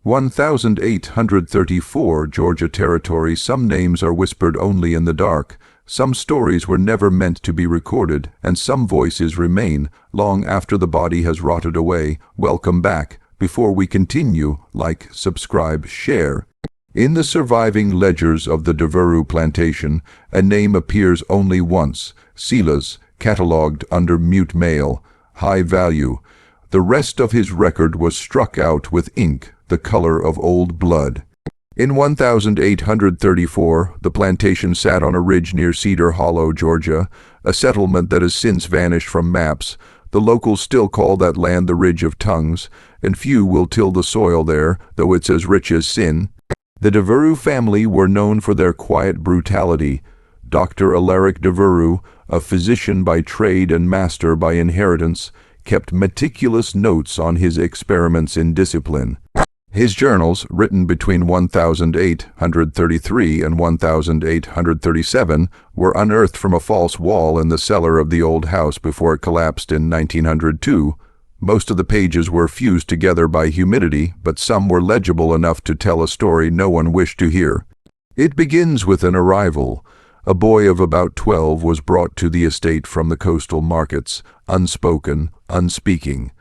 1834, Georgia Territory. Some names are whispered only in the dark. Some stories were never meant to be recorded, and some voices remain long after the body has rotted away. Welcome back. Before we continue, like, subscribe, share. In the surviving ledgers of the Broderick Plantation, a name appears only once: Silas, catalogued under mute male, high value. The rest of his record was struck out with ink, the color of old blood. In 1834, the plantation sat on a ridge near Cedar Hollow, Georgia, a settlement that has since vanished from maps. The locals still call that land the Ridge of Tongues, and few will till the soil there, though it's as rich as sin. The Broderick family were known for their quiet brutality. Dr. Alaric Broderick, a physician by trade and master by inheritance, kept meticulous notes on his experiments in discipline. His journals, written between 1833 and 1837, were unearthed from a false wall in the cellar of the old house before it collapsed in 1902. Most of the pages were fused together by humidity, but some were legible enough to tell a story no one wished to hear. It begins with an arrival. A boy of about 12 was brought to the estate from the coastal markets, unspoken, unspeaking.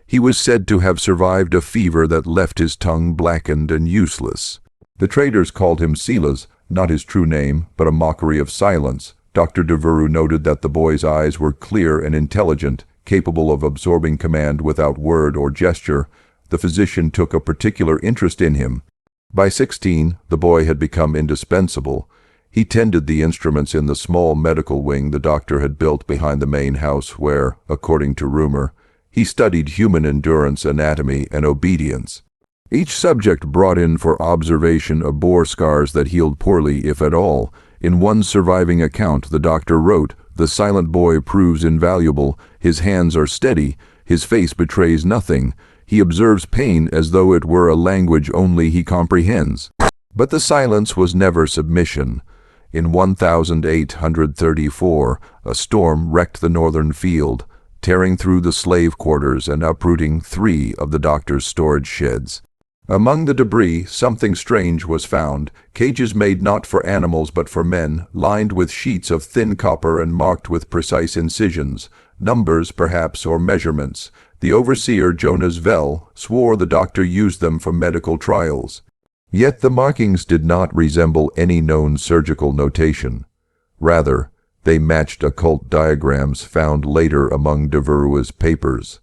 He was said to have survived a fever that left his tongue blackened and useless. The traders called him Silas, not his true name, but a mockery of silence. Dr. Broderick noted that the boy's eyes were clear and intelligent, capable of absorbing command without word or gesture. The physician took a particular interest in him. By 16, the boy had become indispensable. He tended the instruments in the small medical wing the doctor had built behind the main house where, according to rumor, he studied human endurance, anatomy, and obedience. Each subject brought in for observation bore scars that healed poorly, if at all. In one surviving account, the doctor wrote, "The silent boy proves invaluable. His hands are steady. His face betrays nothing. He observes pain as though it were a language only he comprehends." But the silence was never submission. In 1834, a storm wrecked the northern field, tearing through the slave quarters and uprooting 3 of the doctor's storage sheds. Among the debris, something strange was found: cages made not for animals but for men, lined with sheets of thin copper and marked with precise incisions, numbers perhaps, or measurements. The overseer, Jonas Vell, swore the doctor used them for medical trials. Yet the markings did not resemble any known surgical notation. Rather, they matched occult diagrams found later among Broderick's papers,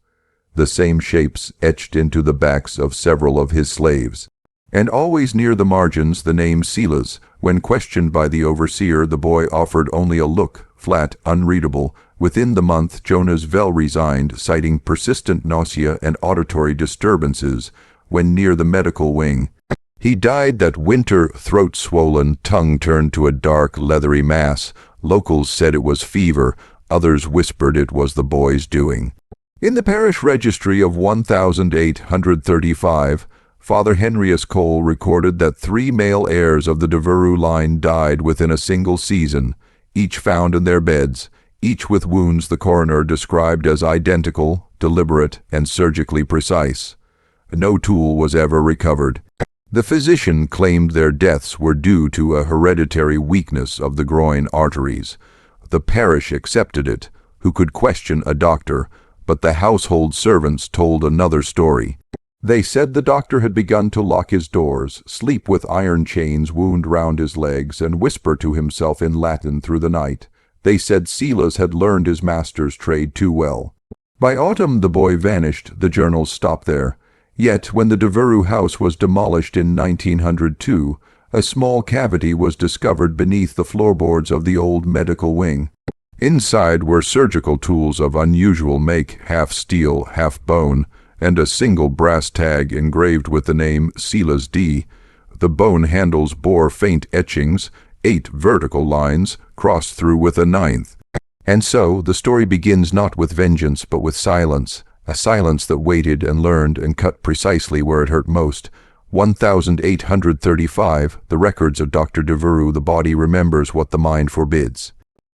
the same shapes etched into the backs of several of his slaves. And always near the margins the name Silas. When questioned by the overseer, the boy offered only a look, flat, unreadable. Within the month, Jonas Vell resigned, citing persistent nausea and auditory disturbances when near the medical wing. He died that winter, throat swollen, tongue turned to a dark, leathery mass. Locals said it was fever, others whispered it was the boy's doing. In the parish registry of 1835, Father Henrius Cole recorded that 3 male heirs of the Broderick line died within a single season, each found in their beds, each with wounds the coroner described as identical, deliberate, and surgically precise. No tool was ever recovered. The physician claimed their deaths were due to a hereditary weakness of the groin arteries. The parish accepted it. Who could question a doctor? But the household servants told another story. They said the doctor had begun to lock his doors, sleep with iron chains wound round his legs, and whisper to himself in Latin through the night. They said Silas had learned his master's trade too well. By autumn the boy vanished. The journals stopped there. Yet, when the Broderick house was demolished in 1902, a small cavity was discovered beneath the floorboards of the old medical wing. Inside were surgical tools of unusual make, half steel, half bone, and a single brass tag engraved with the name Silas D. The bone handles bore faint etchings, 8 vertical lines, crossed through with a 9th. And so, the story begins not with vengeance, but with silence. A silence that waited and learned and cut precisely where it hurt most. 1835, the records of Dr. Broderick. The body remembers what the mind forbids.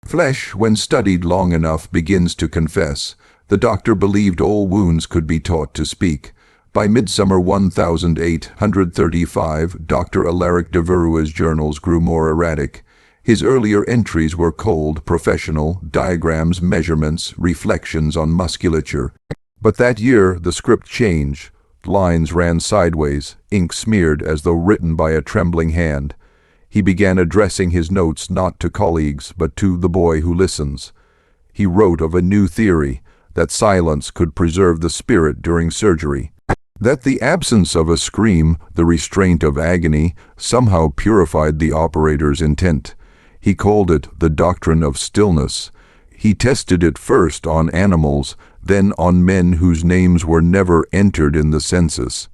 Flesh, when studied long enough, begins to confess. The doctor believed all wounds could be taught to speak. By midsummer 1835, Dr. Alaric de Verua's journals grew more erratic. His earlier entries were cold, professional, diagrams, measurements, reflections on musculature. But that year the script changed. Lines ran sideways, ink smeared as though written by a trembling hand. He began addressing his notes not to colleagues, but to the boy who listens. He wrote of a new theory, that silence could preserve the spirit during surgery, that the absence of a scream, the restraint of agony, somehow purified the operator's intent. He called it the doctrine of stillness. He tested it first on animals, then on men whose names were never entered in the census.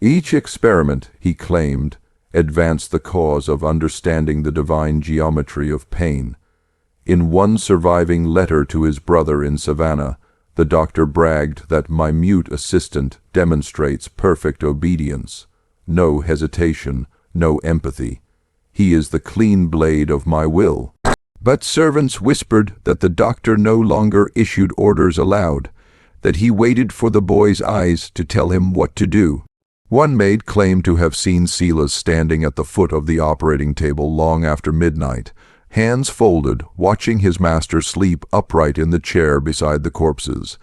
Each experiment, he claimed, advanced the cause of understanding the divine geometry of pain. In one surviving letter to his brother in Savannah, the doctor bragged that my mute assistant demonstrates perfect obedience, no hesitation, no empathy. He is the clean blade of my will. But servants whispered that the doctor no longer issued orders aloud, that he waited for the boy's eyes to tell him what to do. One maid claimed to have seen Silas standing at the foot of the operating table long after midnight, hands folded, watching his master sleep upright in the chair beside the corpses.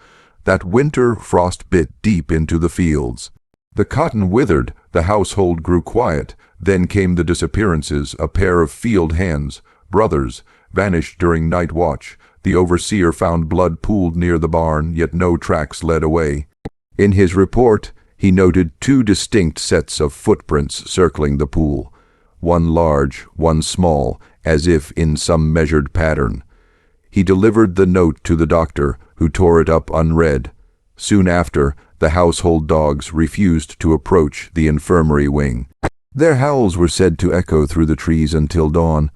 That winter frost bit deep into the fields. The cotton withered, the household grew quiet. Then came the disappearances, a pair of field hands, brothers, vanished during night watch. The overseer found blood pooled near the barn, yet no tracks led away. In his report, he noted 2 distinct sets of footprints circling the pool, one large, one small, as if in some measured pattern. He delivered the note to the doctor, who tore it up unread. Soon after, the household dogs refused to approach the infirmary wing. Their howls were said to echo through the trees until dawn.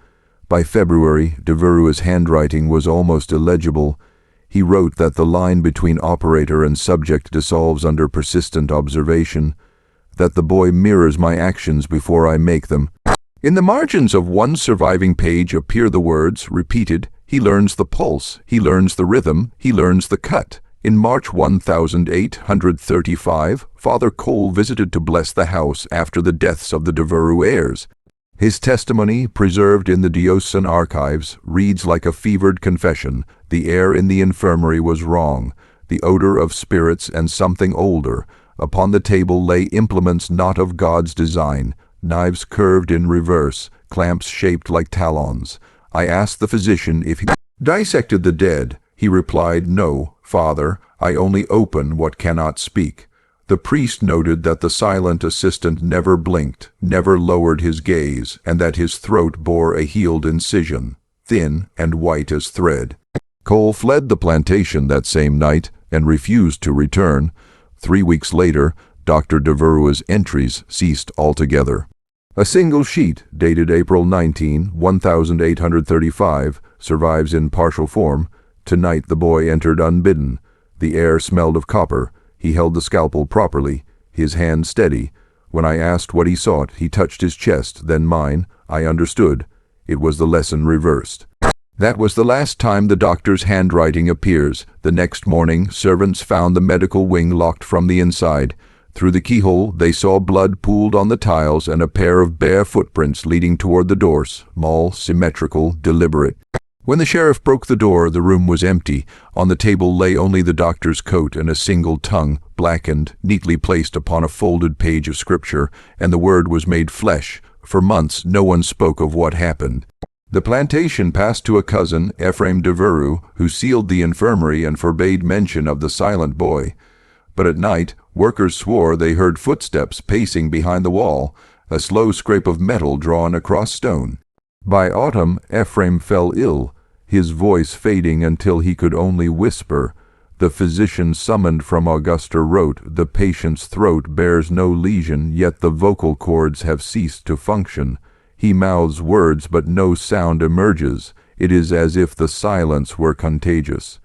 By February, de Verua's handwriting was almost illegible. He wrote that the line between operator and subject dissolves under persistent observation, that the boy mirrors my actions before I make them. In the margins of one surviving page appear the words, repeated, he learns the pulse, he learns the rhythm, he learns the cut. In March 1835, Father Cole visited to bless the house after the deaths of the de Veru heirs. His testimony, preserved in the diocesan archives, reads like a fevered confession. The air in the infirmary was wrong, the odor of spirits and something older. Upon the table lay implements not of God's design, knives curved in reverse, clamps shaped like talons. I asked the physician if he dissected the dead. He replied, "No, Father, I only open what cannot speak." The priest noted that the silent assistant never blinked, never lowered his gaze, and that his throat bore a healed incision, thin and white as thread. Cole fled the plantation that same night and refused to return. 3 weeks later, Dr. de Verua's entries ceased altogether. A single sheet, dated April 19, 1835, survives in partial form. Tonight the boy entered unbidden. The air smelled of copper. He held the scalpel properly, his hand steady. When I asked what he sought, he touched his chest, then mine. I understood. It was the lesson reversed. That was the last time the doctor's handwriting appears. The next morning, servants found the medical wing locked from the inside. Through the keyhole, they saw blood pooled on the tiles and a pair of bare footprints leading toward the door, small, symmetrical, deliberate. When the sheriff broke the door, the room was empty. On the table lay only the doctor's coat and a single tongue, blackened, neatly placed upon a folded page of scripture, and the word was made flesh. For months, no one spoke of what happened. The plantation passed to a cousin, Ephraim de Veru, who sealed the infirmary and forbade mention of the silent boy. But at night, workers swore they heard footsteps pacing behind the wall, a slow scrape of metal drawn across stone. By autumn, Ephraim fell ill, his voice fading until he could only whisper. The physician summoned from Augusta wrote, "The patient's throat bears no lesion, yet the vocal cords have ceased to function. He mouths words, but no sound emerges. It is as if the silence were contagious."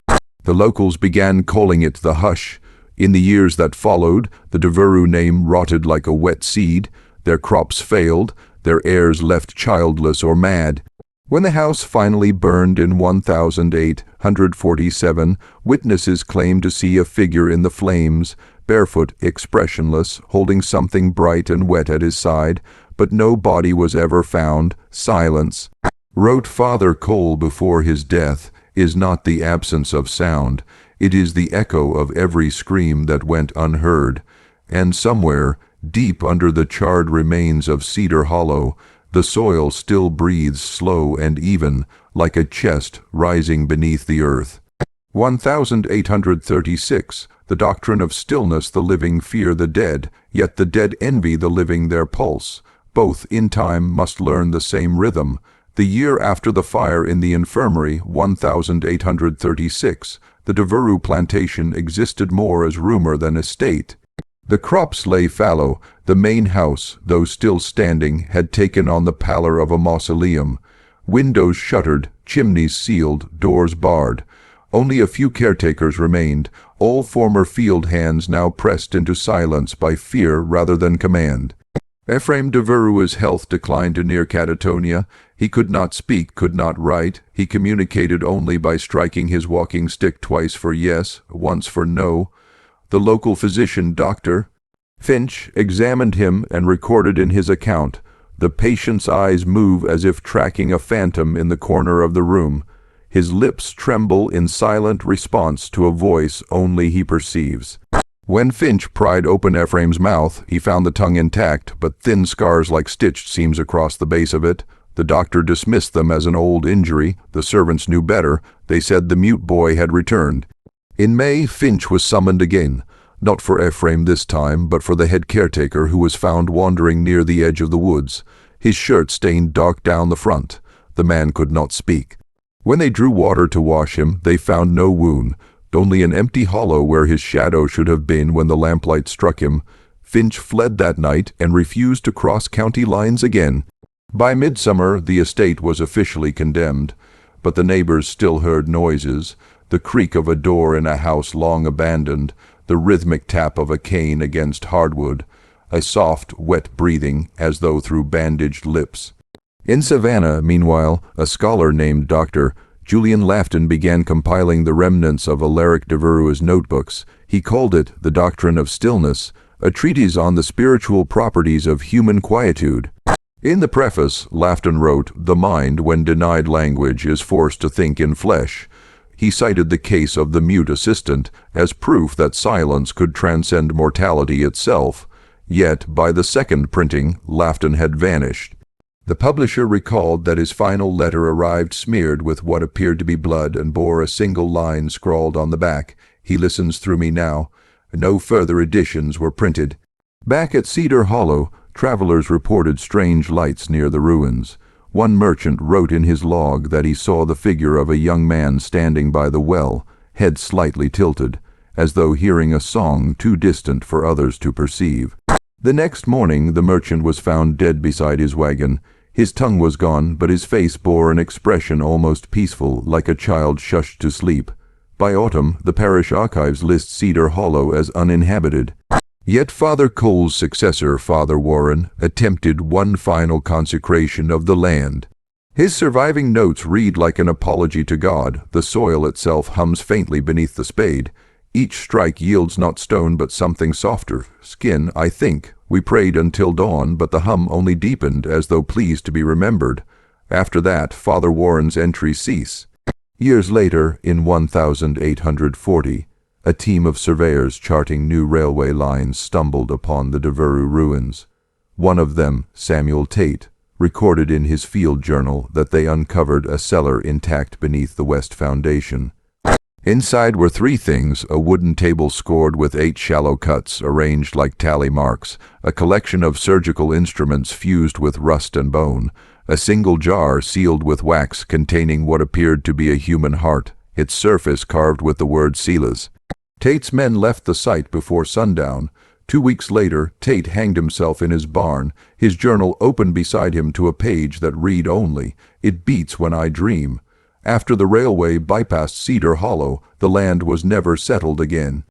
The locals began calling it the hush. In the years that followed, the de Veru name rotted like a wet seed. Their crops failed, their heirs left childless or mad. When the house finally burned in 1847, witnesses claimed to see a figure in the flames. barefoot, expressionless, holding something bright and wet at his side, but no body was ever found. Silence, wrote Father Cole before his death, is not the absence of sound. It is the echo of every scream that went unheard. And somewhere, deep under the charred remains of Cedar Hollow, the soil still breathes slow and even, like a chest rising beneath the earth. 1836. The doctrine of stillness. The living fear the dead, yet the dead envy the living their pulse. Both, in time, must learn the same rhythm. The year after the fire in the infirmary, 1836, the Devereux Plantation existed more as rumor than estate. The crops lay fallow. The main house, though still standing, had taken on the pallor of a mausoleum. Windows shuttered, chimneys sealed, doors barred. Only a few caretakers remained, all former field hands now pressed into silence by fear rather than command. Ephraim Devereux's health declined to near catatonia. He could not speak, could not write. He communicated only by striking his walking stick twice for yes, once for no. The local physician, Dr. Finch, examined him and recorded in his account, "The patient's eyes move as if tracking a phantom in the corner of the room. His lips tremble in silent response to a voice only he perceives." When Finch pried open Ephraim's mouth, he found the tongue intact, but thin scars like stitched seams across the base of it. The doctor dismissed them as an old injury. The servants knew better. They said the mute boy had returned. In May, Finch was summoned again, not for Ephraim this time, but for the head caretaker, who was found wandering near the edge of the woods. His shirt stained dark down the front. The man could not speak. When they drew water to wash him, they found no wound, only an empty hollow where his shadow should have been when the lamplight struck him. Finch fled that night and refused to cross county lines again. By midsummer, the estate was officially condemned, but the neighbors still heard noises, the creak of a door in a house long abandoned, the rhythmic tap of a cane against hardwood, a soft, wet breathing as though through bandaged lips. In Savannah, meanwhile, a scholar named Dr. Julian Lafton began compiling the remnants of Alaric Devereux's notebooks. He called it The Doctrine of Stillness, a treatise on the spiritual properties of human quietude. In the preface, Lafton wrote, "The mind, when denied language, is forced to think in flesh." He cited the case of the mute assistant as proof that silence could transcend mortality itself. Yet, by the second printing, Lafton had vanished. The publisher recalled that his final letter arrived smeared with what appeared to be blood and bore a single line scrawled on the back, "He listens through me now." No further editions were printed. Back at Cedar Hollow, travelers reported strange lights near the ruins. One merchant wrote in his log that he saw the figure of a young man standing by the well, head slightly tilted, as though hearing a song too distant for others to perceive. The next morning, the merchant was found dead beside his wagon. His tongue was gone, but his face bore an expression almost peaceful, like a child shushed to sleep. By autumn, the parish archives list Cedar Hollow as uninhabited. Yet Father Cole's successor, Father Warren, attempted one final consecration of the land. His surviving notes read like an apology to God. The soil itself hums faintly beneath the spade. Each strike yields not stone but something softer, skin, I think. We prayed until dawn, but the hum only deepened as though pleased to be remembered. After that, Father Warren's entries cease. Years later, in 1840, a team of surveyors charting new railway lines stumbled upon the Devereux ruins. One of them, Samuel Tate, recorded in his field journal that they uncovered a cellar intact beneath the west foundation. Inside were three things: a wooden table scored with 8 shallow cuts arranged like tally marks, a collection of surgical instruments fused with rust and bone, a single jar sealed with wax containing what appeared to be a human heart, its surface carved with the word Silas. Tate's men left the site before sundown. 2 weeks later, Tate hanged himself in his barn, his journal open beside him to a page that read only, "It beats when I dream." After the railway bypassed Cedar Hollow, the land was never settled again.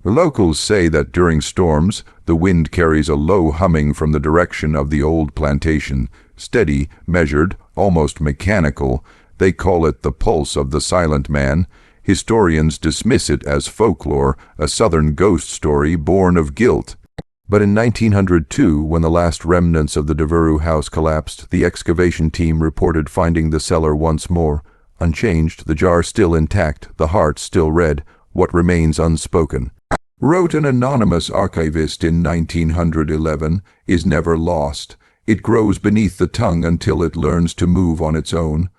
Locals say that during storms, the wind carries a low humming from the direction of the old plantation, steady, measured, almost mechanical. They call it the pulse of the silent man. Historians dismiss it as folklore, a southern ghost story born of guilt. But in 1902, when the last remnants of the Devereux house collapsed, the excavation team reported finding the cellar once more, unchanged, the jar still intact, the heart still red, what remains unspoken. Wrote an anonymous archivist in 1911, is never lost. It grows beneath the tongue until it learns to move on its own.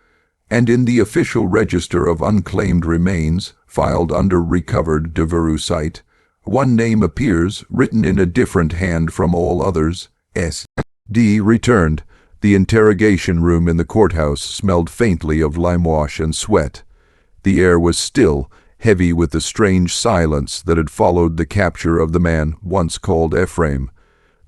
And in the official register of unclaimed remains, filed under recovered Devereux site, one name appears, written in a different hand from all others, S.D. returned. The interrogation room in the courthouse smelled faintly of limewash and sweat. The air was still, heavy with the strange silence that had followed the capture of the man once called Ephraim,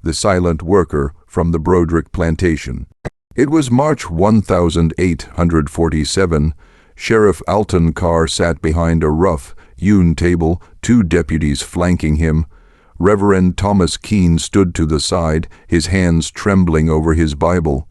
the silent worker from the Broderick Plantation. It was March 1847. Sheriff Alton Carr sat behind a rough, hewn table, two deputies flanking him. Reverend Thomas Keene stood to the side, his hands trembling over his Bible.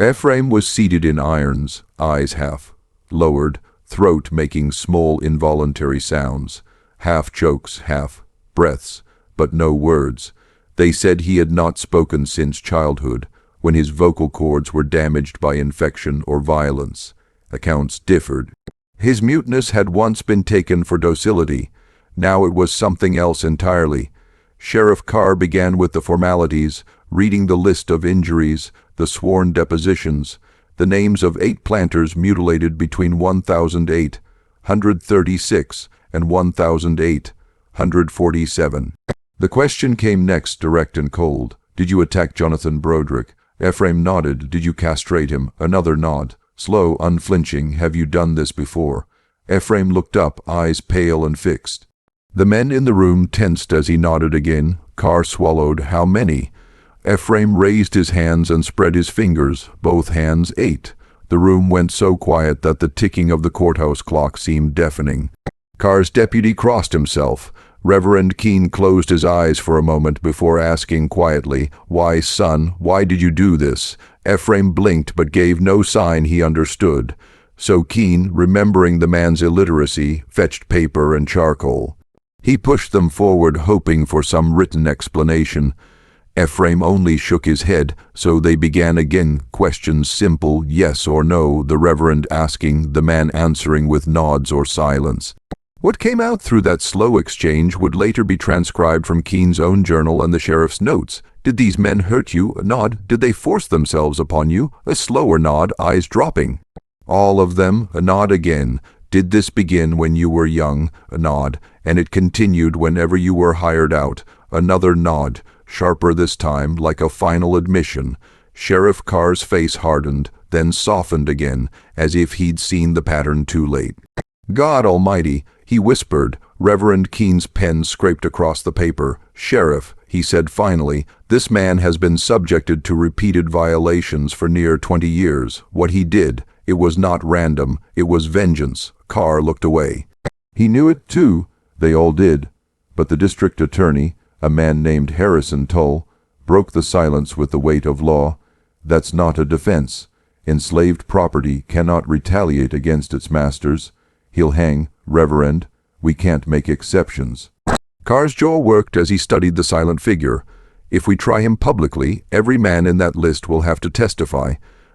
Ephraim was seated in irons, eyes half lowered, throat making small involuntary sounds, half chokes, half breaths, but no words. They said he had not spoken since childhood, when his vocal cords were damaged by infection or violence. Accounts differed. His muteness had once been taken for docility. Now it was something else entirely. Sheriff Carr began with the formalities, reading the list of injuries, the sworn depositions, the names of 8 planters mutilated between 1836 and 1847. The question came next, direct and cold. Did you attack Jonathan Broderick? Ephraim nodded. Did you castrate him? Another nod. Slow, unflinching. Have you done this before? Ephraim looked up, eyes pale and fixed. The men in the room tensed as he nodded again. Carr swallowed. How many? Ephraim raised his hands and spread his fingers, both hands 8. The room went so quiet that the ticking of the courthouse clock seemed deafening. Carr's deputy crossed himself. Reverend Keene closed his eyes for a moment before asking quietly, "Why, son, why did you do this?" Ephraim blinked but gave no sign he understood. So Keene, remembering the man's illiteracy, fetched paper and charcoal. He pushed them forward, hoping for some written explanation. Ephraim only shook his head, so they began again, questions simple, yes or no, the Reverend asking, the man answering with nods or silence. What came out through that slow exchange would later be transcribed from Keene's own journal and the sheriff's notes. Did these men hurt you? A nod. Did they force themselves upon you? A slower nod, eyes dropping. All of them. A nod again. Did this begin when you were young? A nod. And it continued whenever you were hired out. Another nod, sharper this time, like a final admission. Sheriff Carr's face hardened, then softened again, as if he'd seen the pattern too late. God Almighty, he whispered. Reverend Keene's pen scraped across the paper. Sheriff, he said finally, this man has been subjected to repeated violations for near 20 years. What he did, it was not random, it was vengeance. Carr looked away. He knew it too. They all did. But the district attorney, a man named Harrison Tull, broke the silence with the weight of law. That's not a defense. Enslaved property cannot retaliate against its masters. He'll hang, Reverend. We can't make exceptions. Carr's jaw worked as he studied the silent figure. If we try him publicly, every man in that list will have to testify.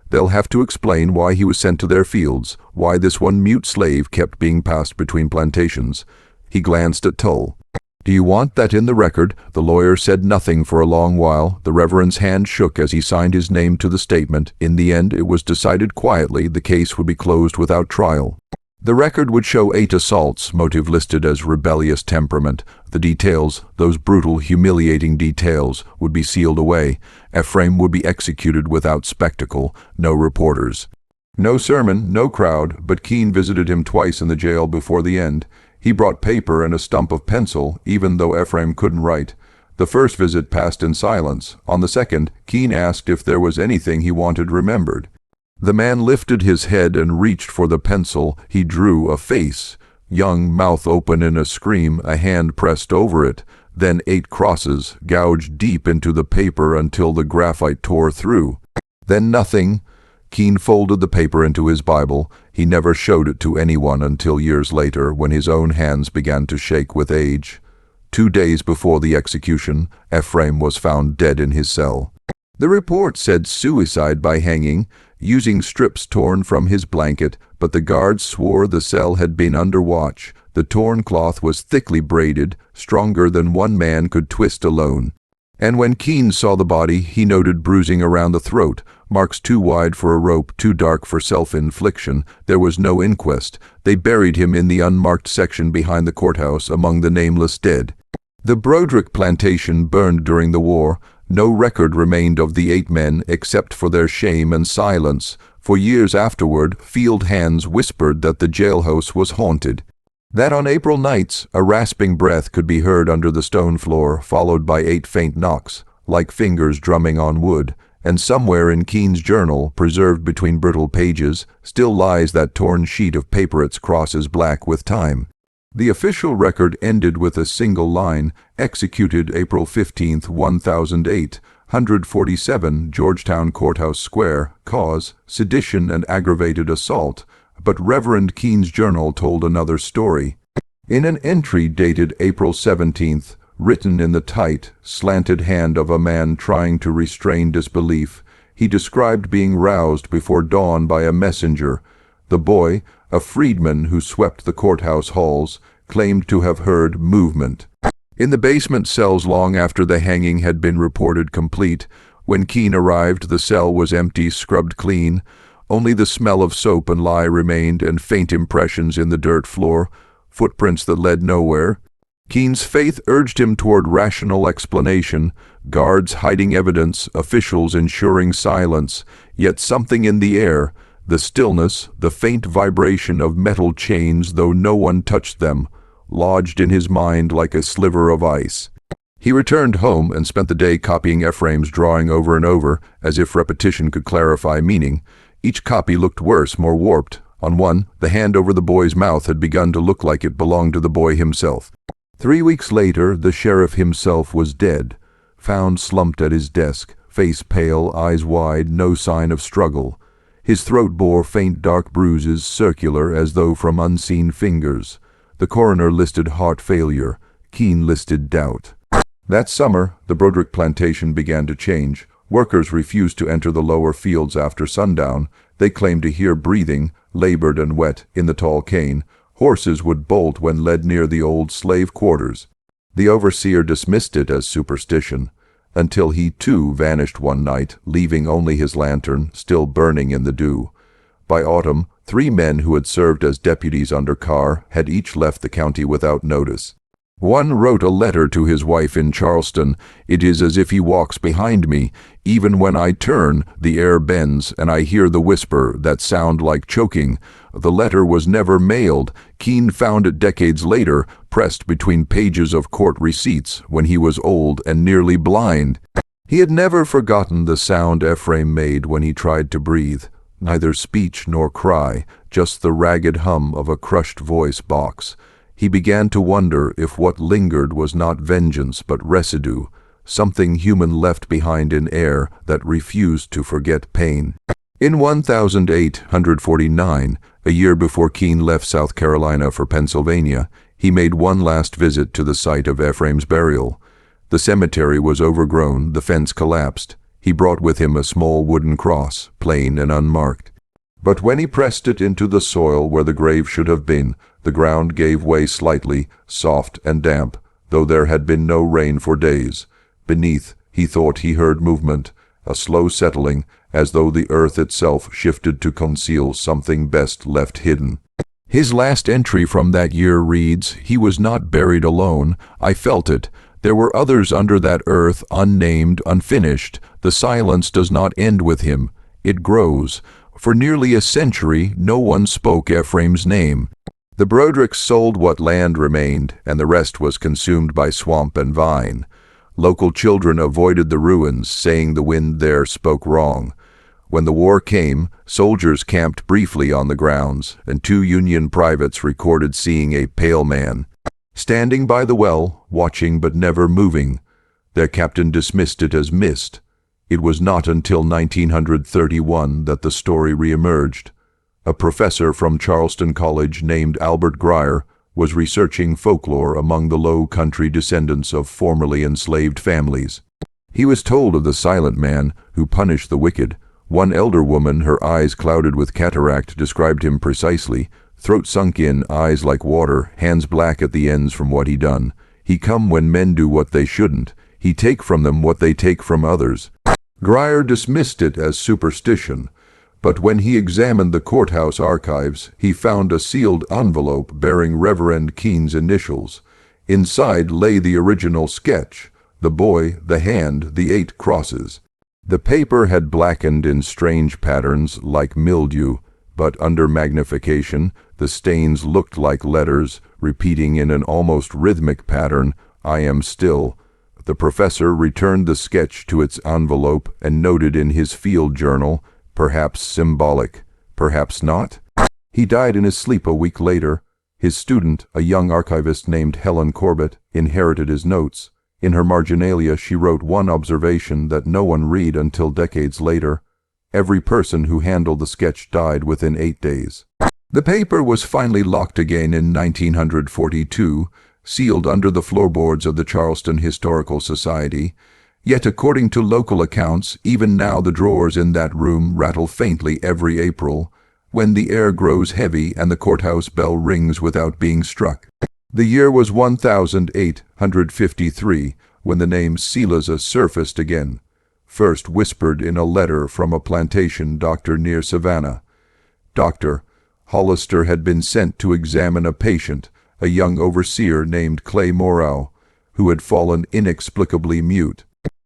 They'll have to explain why he was sent to their fields, why this one mute slave kept being passed between plantations. He glanced at Tull. Do you want that in the record? The lawyer said nothing for a long while. The Reverend's hand shook as he signed his name to the statement. In the end, it was decided quietly the case would be closed without trial. The record would show 8 assaults, motive listed as rebellious temperament. The details, those brutal, humiliating details, would be sealed away. Ephraim would be executed without spectacle, no reporters. No sermon, no crowd, but Keene visited him twice in the jail before the end. He brought paper and a stump of pencil, even though Ephraim couldn't write. The first visit passed in silence. On the second, Keene asked if there was anything he wanted remembered. The man lifted his head and reached for the pencil. He drew a face, young, mouth open in a scream, a hand pressed over it, then 8 crosses, gouged deep into the paper until the graphite tore through. Then nothing. Keene folded the paper into his Bible. He never showed it to anyone until years later, when his own hands began to shake with age. 2 days before the execution, Ephraim was found dead in his cell. The report said suicide by hanging, using strips torn from his blanket, but the guards swore the cell had been under watch. The torn cloth was thickly braided, stronger than one man could twist alone. And when Keene saw the body, he noted bruising around the throat, marks too wide for a rope, too dark for self-infliction. There was no inquest. They buried him in the unmarked section behind the courthouse among the nameless dead. The Broderick Plantation burned during the war. No record remained of the 8 men except for their shame and silence. For years afterward, field hands whispered that the jailhouse was haunted. That on April nights, a rasping breath could be heard under the stone floor, followed by 8 faint knocks, like fingers drumming on wood. And somewhere in Keene's journal, preserved between brittle pages, still lies that torn sheet of paper, its crosses black with time. The official record ended with a single line: executed April 15, 1008, 147 Georgetown Courthouse Square, cause sedition and aggravated assault. But Reverend Keene's journal told another story. In an entry dated April 17th, written in the tight, slanted hand of a man trying to restrain disbelief, he described being roused before dawn by a messenger. The boy, a freedman who swept the courthouse halls, claimed to have heard movement in the basement cells long after the hanging had been reported complete. When Keene arrived, the cell was empty, scrubbed clean. Only the smell of soap and lye remained, and faint impressions in the dirt floor, footprints that led nowhere. Keene's faith urged him toward rational explanation, guards hiding evidence, officials ensuring silence, yet something in the air, the stillness, the faint vibration of metal chains though no one touched them, lodged in his mind like a sliver of ice. He returned home and spent the day copying Ephraim's drawing over and over, as if repetition could clarify meaning. Each copy looked worse, more warped. On one, the hand over the boy's mouth had begun to look like it belonged to the boy himself. 3 weeks later, the sheriff himself was dead, found slumped at his desk, face pale, eyes wide, no sign of struggle. His throat bore faint dark bruises, circular as though from unseen fingers. The coroner listed heart failure. Keene listed doubt. That summer, the Broderick Plantation began to change. Workers refused to enter the lower fields after sundown. They claimed to hear breathing, labored and wet, in the tall cane. Horses would bolt when led near the old slave quarters. The overseer dismissed it as superstition, until he too vanished one night, leaving only his lantern, still burning in the dew. By autumn, 3 men who had served as deputies under Carr had each left the county without notice. One wrote a letter to his wife in Charleston. "It is as if he walks behind me. Even when I turn, the air bends, and I hear the whisper, that sound like choking." The letter was never mailed. Keene found it decades later, pressed between pages of court receipts, when he was old and nearly blind. He had never forgotten the sound Ephraim made when he tried to breathe. Neither speech nor cry, just the ragged hum of a crushed voice box. He began to wonder if what lingered was not vengeance but residue, something human left behind in air that refused to forget pain. In 1849, a year before Keene left South Carolina for Pennsylvania, he made one last visit to the site of Ephraim's burial. The cemetery was overgrown, the fence collapsed. He brought with him a small wooden cross, plain and unmarked. But when he pressed it into the soil where the grave should have been, the ground gave way slightly, soft and damp, though there had been no rain for days. Beneath, he thought he heard movement, a slow settling, as though the earth itself shifted to conceal something best left hidden. His last entry from that year reads, "He was not buried alone. I felt it. There were others under that earth, unnamed, unfinished. The silence does not end with him. It grows. For nearly a century, no one spoke Ephraim's name. The Brodericks sold what land remained, and the rest was consumed by swamp and vine. Local children avoided the ruins, saying the wind there spoke wrong. When the war came, soldiers camped briefly on the grounds, and 2 Union privates recorded seeing a pale man standing by the well, watching but never moving. Their captain dismissed it as mist. It was not until 1931 that the story reemerged. A professor from Charleston College named Albert Grier was researching folklore among the low country descendants of formerly enslaved families. He was told of the silent man who punished the wicked. One elder woman, her eyes clouded with cataract, described him precisely: throat sunk in, eyes like water, hands black at the ends from what he done. He come when men do what they shouldn't. He take from them what they take from others. Grier dismissed it as superstition, but when he examined the courthouse archives, he found a sealed envelope bearing Reverend Keene's initials. Inside lay the original sketch: the boy, the hand, the 8 crosses. The paper had blackened in strange patterns like mildew, but under magnification, the stains looked like letters, repeating in an almost rhythmic pattern, "I am still." The professor returned the sketch to its envelope and noted in his field journal, perhaps symbolic, perhaps not. He died in his sleep a week later. His student, a young archivist named Helen Corbett, inherited his notes. In her marginalia, she wrote one observation that no one read until decades later: every person who handled the sketch died within 8 days. The paper was finally locked again in 1942, sealed under the floorboards of the Charleston Historical Society. Yet according to local accounts, even now the drawers in that room rattle faintly every April, when the air grows heavy and the courthouse bell rings without being struck. The year was 1853 when the name Silas surfaced again, first whispered in a letter from a plantation doctor near Savannah. Dr. Hollister had been sent to examine a patient, a young overseer named Clay Morrow, who had fallen inexplicably mute.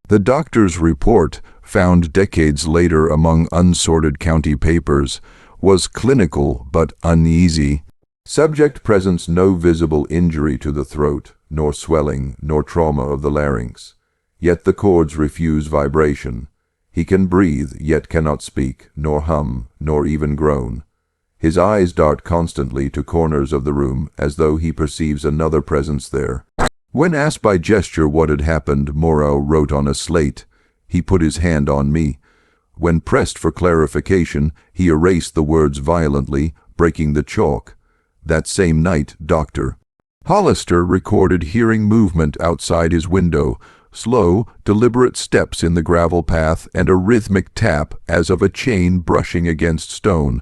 The doctor's report, found decades later among unsorted county papers, was clinical but uneasy. Subject presents no visible injury to the throat, nor swelling, nor trauma of the larynx. Yet the cords refuse vibration. He can breathe, yet cannot speak, nor hum, nor even groan. His eyes dart constantly to corners of the room, as though he perceives another presence there. When asked by gesture what had happened, Morrow wrote on a slate, "He put his hand on me." When pressed for clarification, he erased the words violently, breaking the chalk. That same night, Dr. Hollister recorded hearing movement outside his window, slow, deliberate steps in the gravel path, and a rhythmic tap as of a chain brushing against stone.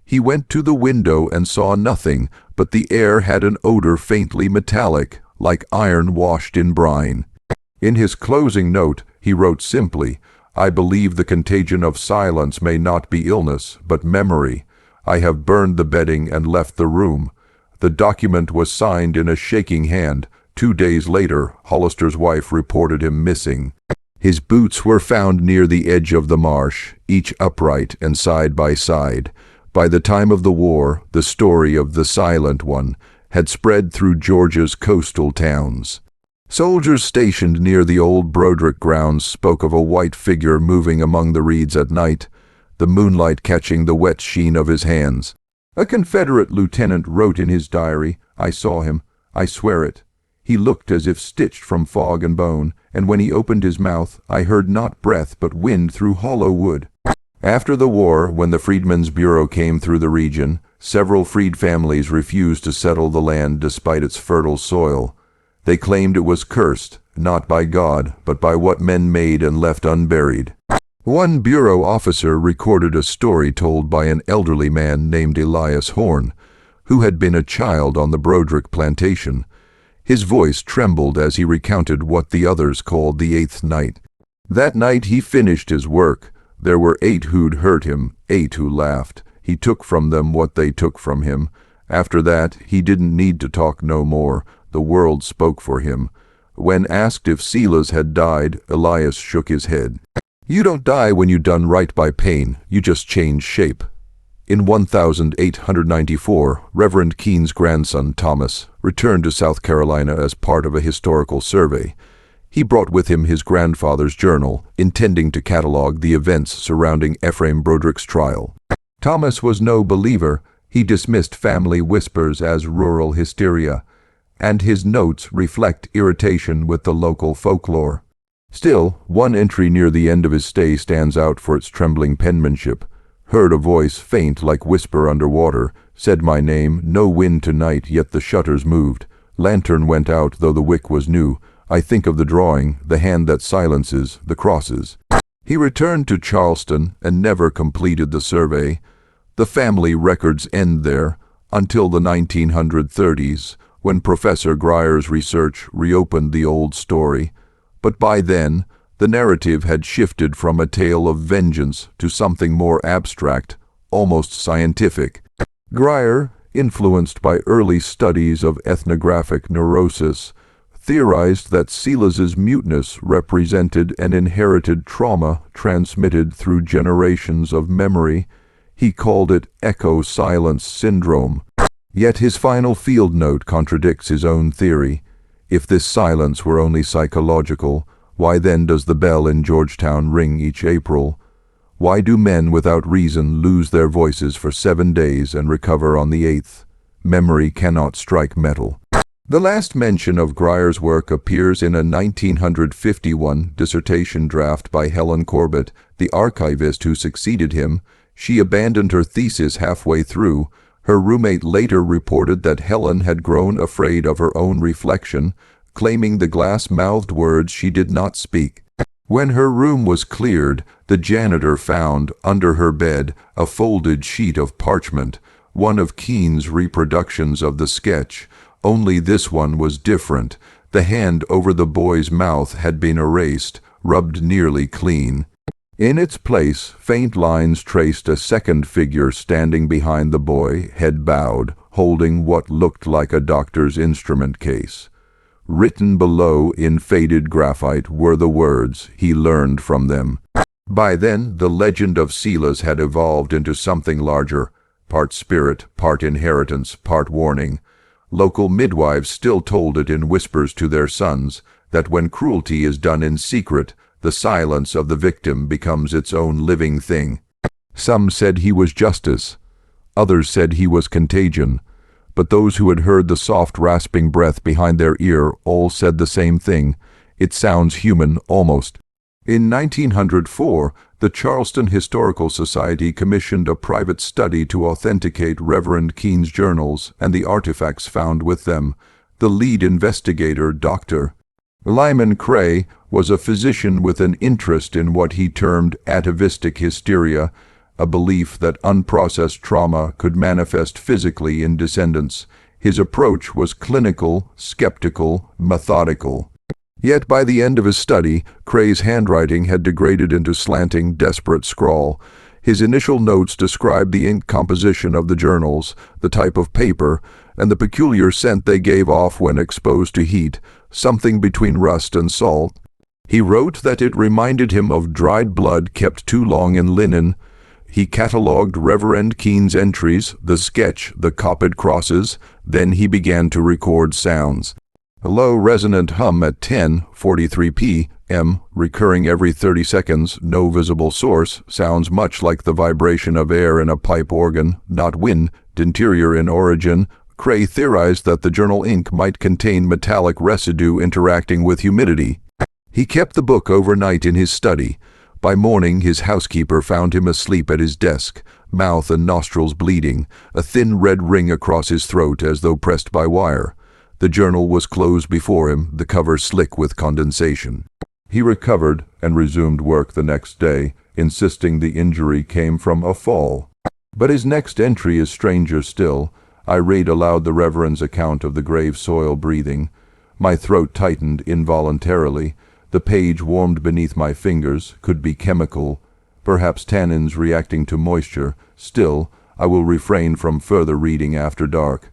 He went to the window and saw nothing, but the air had an odor faintly metallic, like iron washed in brine. In his closing note, he wrote simply, "I believe the contagion of silence may not be illness, but memory. I have burned the bedding and left the room." The document was signed in a shaking hand. 2 days later, Hollister's wife reported him missing. His boots were found near the edge of the marsh, each upright and side by side. By the time of the war, the story of the Silent One had spread through Georgia's coastal towns. Soldiers stationed near the old Broderick grounds spoke of a white figure moving among the reeds at night, the moonlight catching the wet sheen of his hands. A Confederate lieutenant wrote in his diary, "I saw him. I swear it. He looked as if stitched from fog and bone, and when he opened his mouth, I heard not breath but wind through hollow wood." After the war, when the Freedmen's Bureau came through the region, several freed families refused to settle the land despite its fertile soil. They claimed it was cursed, not by God, but by what men made and left unburied. One Bureau officer recorded a story told by an elderly man named Elias Horn, who had been a child on the Broderick Plantation. His voice trembled as he recounted what the others called the 8th night. That night he finished his work. There were 8 who'd hurt him, 8 who laughed. He took from them what they took from him. After that, he didn't need to talk no more. The world spoke for him. When asked if Silas had died, Elias shook his head. "You don't die when you done right by pain, you just change shape." In 1894, Reverend Keene's grandson, Thomas, returned to South Carolina as part of a historical survey. He brought with him his grandfather's journal, intending to catalog the events surrounding Ephraim Broderick's trial. Thomas was no believer. He dismissed family whispers as rural hysteria, and his notes reflect irritation with the local folklore. Still, one entry near the end of his stay stands out for its trembling penmanship. Heard a voice, faint like whisper under water, said my name, no wind tonight, yet the shutters moved. Lantern went out, though the wick was new. I think of the drawing, the hand that silences, the crosses. He returned to Charleston and never completed the survey. The family records end there until the 1930s, when Professor Grier's research reopened the old story. But by then, the narrative had shifted from a tale of vengeance to something more abstract, almost scientific. Grier, influenced by early studies of ethnographic neurosis, theorized that Silas's muteness represented an inherited trauma transmitted through generations of memory. He called it echo silence syndrome. Yet his final field note contradicts his own theory. If this silence were only psychological, why then does the bell in Georgetown ring each April? Why do men without reason lose their voices for 7 days and recover on the 8th? Memory cannot strike metal. The last mention of Grier's work appears in a 1951 dissertation draft by Helen Corbett, the archivist who succeeded him. She abandoned her thesis halfway through. Her roommate later reported that Helen had grown afraid of her own reflection, claiming the glass-mouthed words she did not speak. When her room was cleared, the janitor found, under her bed, a folded sheet of parchment, one of Keene's reproductions of the sketch. Only this one was different. The hand over the boy's mouth had been erased, rubbed nearly clean. In its place, faint lines traced a second figure standing behind the boy, head bowed, holding what looked like a doctor's instrument case. Written below in faded graphite were the words he learned from them. By then, the legend of Silas had evolved into something larger, part spirit, part inheritance, part warning. Local midwives still told it in whispers to their sons, that when cruelty is done in secret, the silence of the victim becomes its own living thing. Some said he was justice. Others said he was contagion. But those who had heard the soft rasping breath behind their ear all said the same thing. It sounds human, almost. In 1904, the Charleston Historical Society commissioned a private study to authenticate Reverend Keene's journals and the artifacts found with them. The lead investigator, Dr. Lyman Cray, was a physician with an interest in what he termed atavistic hysteria, a belief that unprocessed trauma could manifest physically in descendants. His approach was clinical, skeptical, methodical. Yet by the end of his study, Cray's handwriting had degraded into slanting, desperate scrawl. His initial notes described the ink composition of the journals, the type of paper, and the peculiar scent they gave off when exposed to heat, something between rust and salt. He wrote that it reminded him of dried blood kept too long in linen. He catalogued Reverend Keene's entries, the sketch, the copied crosses. Then he began to record sounds. A low resonant hum at 10:43 p.m., recurring every 30 seconds, no visible source, sounds much like the vibration of air in a pipe organ, not wind, interior in origin. Cray theorized that the journal ink might contain metallic residue interacting with humidity. He kept the book overnight in his study. By morning, his housekeeper found him asleep at his desk, mouth and nostrils bleeding, a thin red ring across his throat as though pressed by wire. The journal was closed before him, the cover slick with condensation. He recovered and resumed work the next day, insisting the injury came from a fall. But his next entry is stranger still. I read aloud the Reverend's account of the grave soil breathing. My throat tightened involuntarily. The page warmed beneath my fingers, could be chemical, perhaps tannins reacting to moisture. Still, I will refrain from further reading after dark.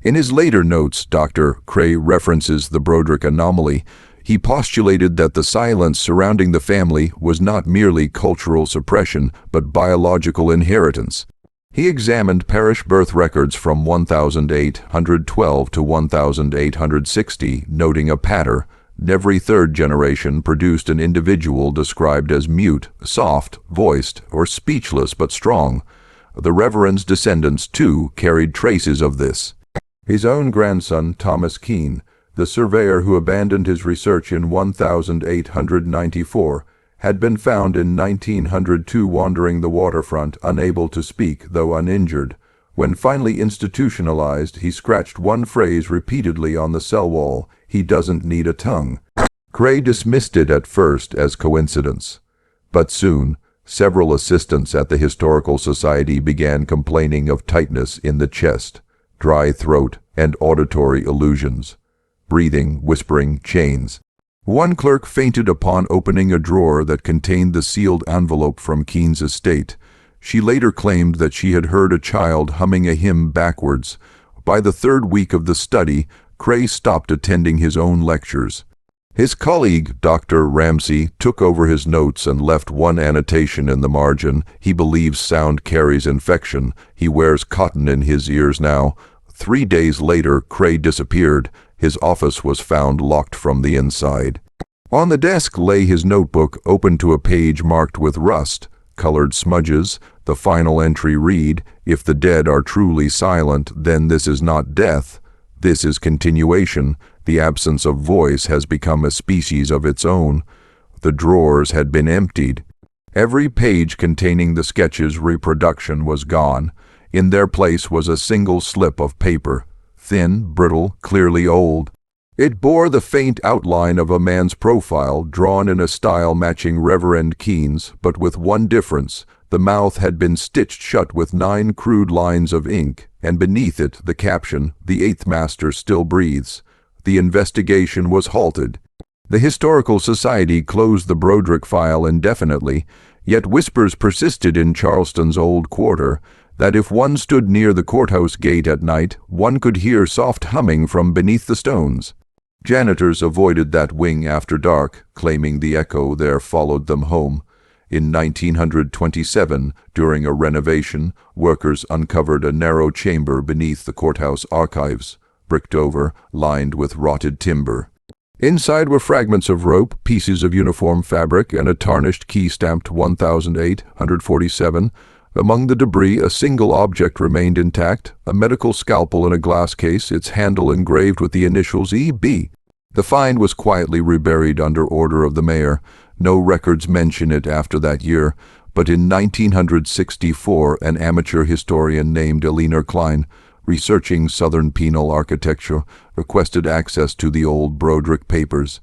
In his later notes, Dr. Cray references the Broderick anomaly. He postulated that the silence surrounding the family was not merely cultural suppression, but biological inheritance. He examined parish birth records from 1812 to 1860, noting a pattern. Every third generation produced an individual described as mute, soft, voiced, or speechless but strong. The Reverend's descendants, too, carried traces of this. His own grandson, Thomas Keene, The surveyor who abandoned his research in 1894 had been found in 1902 wandering the waterfront, unable to speak, though uninjured. When finally institutionalized, he scratched one phrase repeatedly on the cell wall: "He doesn't need a tongue." Cray dismissed it at first as coincidence. But soon, several assistants at the Historical Society began complaining of tightness in the chest, dry throat, and auditory illusions. Breathing, whispering, chains. One clerk fainted upon opening a drawer that contained the sealed envelope from Keene's estate. She later claimed that she had heard a child humming a hymn backwards. By the third week of the study, Cray stopped attending his own lectures. His colleague, Dr. Ramsey, took over his notes and left one annotation in the margin: "He believes sound carries infection. He wears cotton in his ears now." 3 days later, Cray disappeared. His office was found locked from the inside. On the desk lay his notebook, open to a page marked with rust, colored smudges. The final entry read, "If the dead are truly silent, then this is not death. This is continuation. The absence of voice has become a species of its own." The drawers had been emptied. Every page containing the sketch's reproduction was gone. In their place was a single slip of paper, thin, brittle, clearly old. It bore the faint outline of a man's profile, drawn in a style matching Reverend Keene's, but with one difference. The mouth had been stitched shut with 9 crude lines of ink, and beneath it the caption, "The Eighth Master still breathes." The investigation was halted. The Historical Society closed the Broderick file indefinitely, yet whispers persisted in Charleston's old quarter that if one stood near the courthouse gate at night, one could hear soft humming from beneath the stones. Janitors avoided that wing after dark, claiming the echo there followed them home. In 1927, during a renovation, workers uncovered a narrow chamber beneath the courthouse archives, bricked over, lined with rotted timber. Inside were fragments of rope, pieces of uniform fabric, and a tarnished key stamped 1847. Among the debris, a single object remained intact, a medical scalpel in a glass case, its handle engraved with the initials E.B. The find was quietly reburied under order of the mayor. No records mention it after that year, but in 1964, an amateur historian named Eleanor Klein, researching Southern penal architecture, requested access to the old Broderick papers.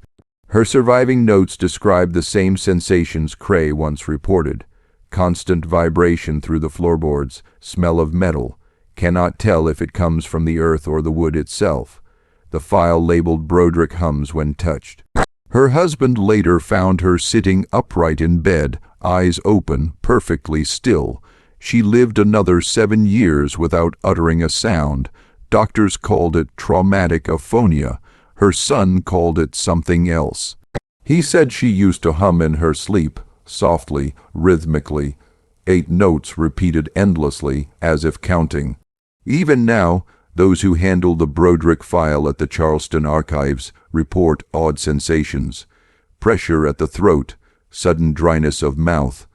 Her surviving notes describe the same sensations Cray once reported: constant vibration through the floorboards, smell of metal, cannot tell if it comes from the earth or the wood itself. The file labeled "Broderick hums when touched." Her husband later found her sitting upright in bed, eyes open, perfectly still. She lived another 7 years without uttering a sound. Doctors called it traumatic aphonia. Her son called it something else. He said she used to hum in her sleep, softly, rhythmically, 8 notes repeated endlessly, as if counting. Even now, those who handle the Broderick file at the Charleston Archives report odd sensations: pressure at the throat, sudden dryness of mouth,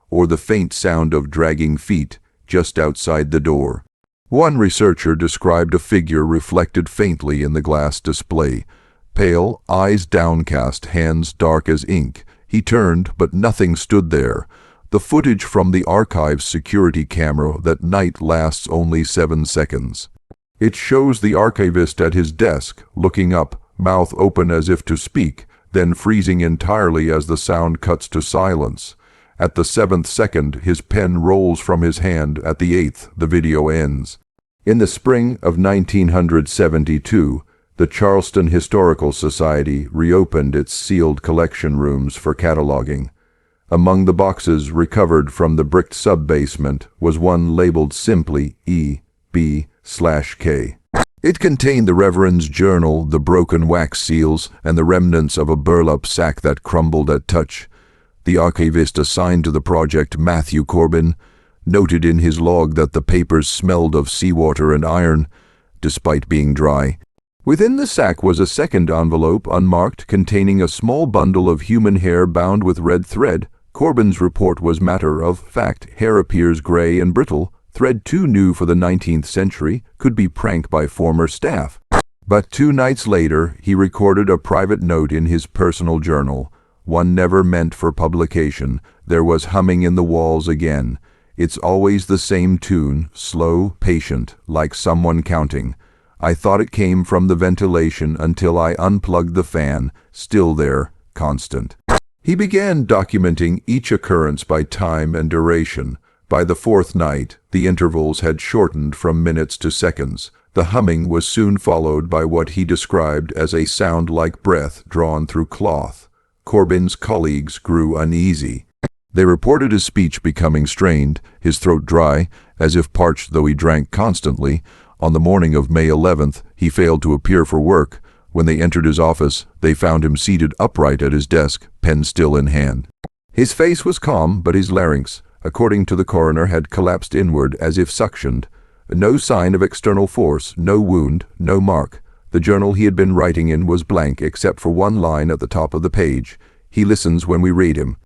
or the faint sound of dragging feet just outside the door. One researcher described a figure reflected faintly in the glass display. Pale, eyes downcast, hands dark as ink. He turned, but nothing stood there. The footage from the archive's security camera that night lasts only 7 seconds. It shows the archivist at his desk, looking up, mouth open as if to speak, then freezing entirely as the sound cuts to silence. At the 7th second, his pen rolls from his hand. At the 8th, the video ends. In the spring of 1972, the Charleston Historical Society reopened its sealed collection rooms for cataloging. Among the boxes recovered from the bricked sub-basement was one labeled simply E.B./K. It contained the Reverend's journal, the broken wax seals, and the remnants of a burlap sack that crumbled at touch. The archivist assigned to the project, Matthew Corbin, noted in his log that the papers smelled of seawater and iron, despite being dry. Within the sack was a second envelope, unmarked, containing a small bundle of human hair bound with red thread. Corbin's report was matter of fact. Hair appears gray and brittle. Thread too new for the 19th century, could be prank by former staff. But 2 nights later, he recorded a private note in his personal journal, one never meant for publication. There was humming in the walls again. It's always the same tune, slow, patient, like someone counting. I thought it came from the ventilation until I unplugged the fan, still there, constant. He began documenting each occurrence by time and duration. By the 4th night, the intervals had shortened from minutes to seconds. The humming was soon followed by what he described as a sound like breath drawn through cloth. Corbin's colleagues grew uneasy. They reported his speech becoming strained, his throat dry, as if parched though he drank constantly. On the morning of May 11th, he failed to appear for work. When they entered his office, they found him seated upright at his desk, pen still in hand. His face was calm, but his larynx, according to the coroner, had collapsed inward as if suctioned. No sign of external force, no wound, no mark. The journal he had been writing in was blank except for one line at the top of the page. He listens when we read him.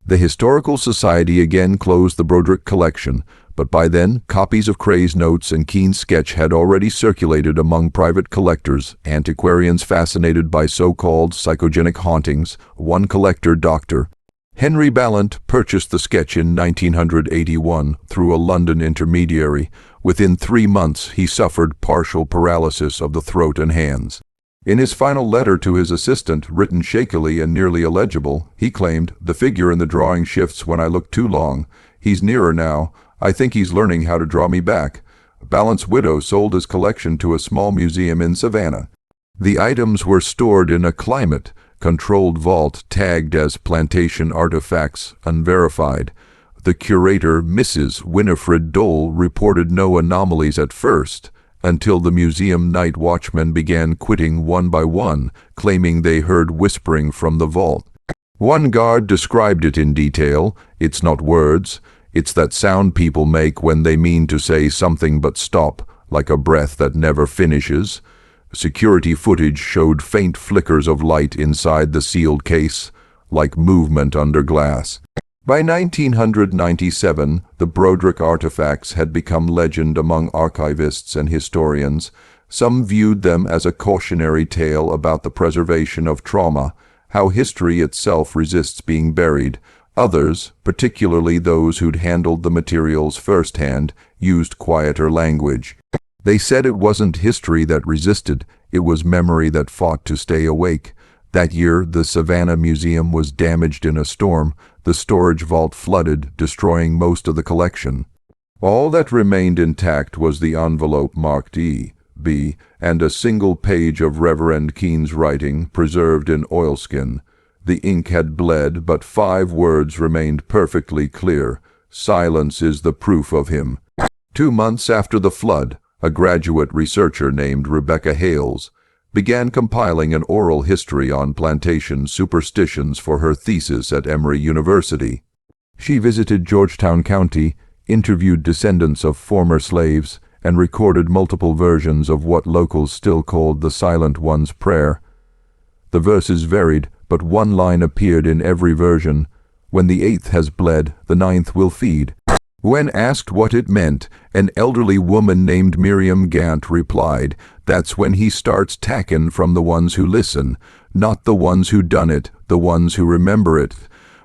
The Historical Society again closed the Broderick collection, but by then copies of Cray's notes and Keen's sketch had already circulated among private collectors, antiquarians fascinated by so-called psychogenic hauntings. One collector, Dr. Henry Ballant, purchased the sketch in 1981 through a London intermediary. Within 3 months, he suffered partial paralysis of the throat and hands. In his final letter to his assistant, written shakily and nearly illegible, he claimed, "The figure in the drawing shifts when I look too long. He's nearer now. I think he's learning how to draw me back." Ballant's widow sold his collection to a small museum in Savannah. The items were stored in a climate-controlled vault tagged as plantation artifacts, unverified. The curator, Mrs. Winifred Dole, reported no anomalies at first, until the museum night watchmen began quitting one by one, claiming they heard whispering from the vault. One guard described it in detail. "It's not words. It's that sound people make when they mean to say something but stop, like a breath that never finishes." Security footage showed faint flickers of light inside the sealed case, like movement under glass. By 1997, the Broderick artifacts had become legend among archivists and historians. Some viewed them as a cautionary tale about the preservation of trauma, how history itself resists being buried. Others, particularly those who'd handled the materials firsthand, used quieter language. They said it wasn't history that resisted, it was memory that fought to stay awake. That year, the Savannah Museum was damaged in a storm. The storage vault flooded, destroying most of the collection. All that remained intact was the envelope marked E.B. and a single page of Reverend Keen's writing, preserved in oilskin. The ink had bled, but 5 words remained perfectly clear. "Silence is the proof of him." 2 months after the flood, a graduate researcher named Rebecca Hales began compiling an oral history on plantation superstitions for her thesis at Emory University. She visited Georgetown County, interviewed descendants of former slaves, and recorded multiple versions of what locals still called the Silent One's prayer. The verses varied, but one line appeared in every version: "When the 8th has bled, the 9th will feed." When asked what it meant, an elderly woman named Miriam Gant replied, "That's when he starts tacking from the ones who listen, not the ones who done it, the ones who remember it."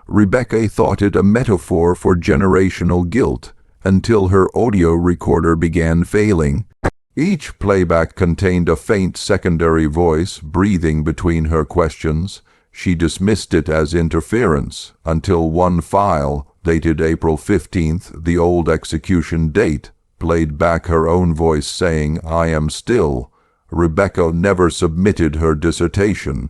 Rebecca thought it a metaphor for generational guilt, until her audio recorder began failing. Each playback contained a faint secondary voice breathing between her questions. She dismissed it as interference, until one file, dated April 15th, the old execution date, played back her own voice saying, "I am still." Rebecca never submitted her dissertation.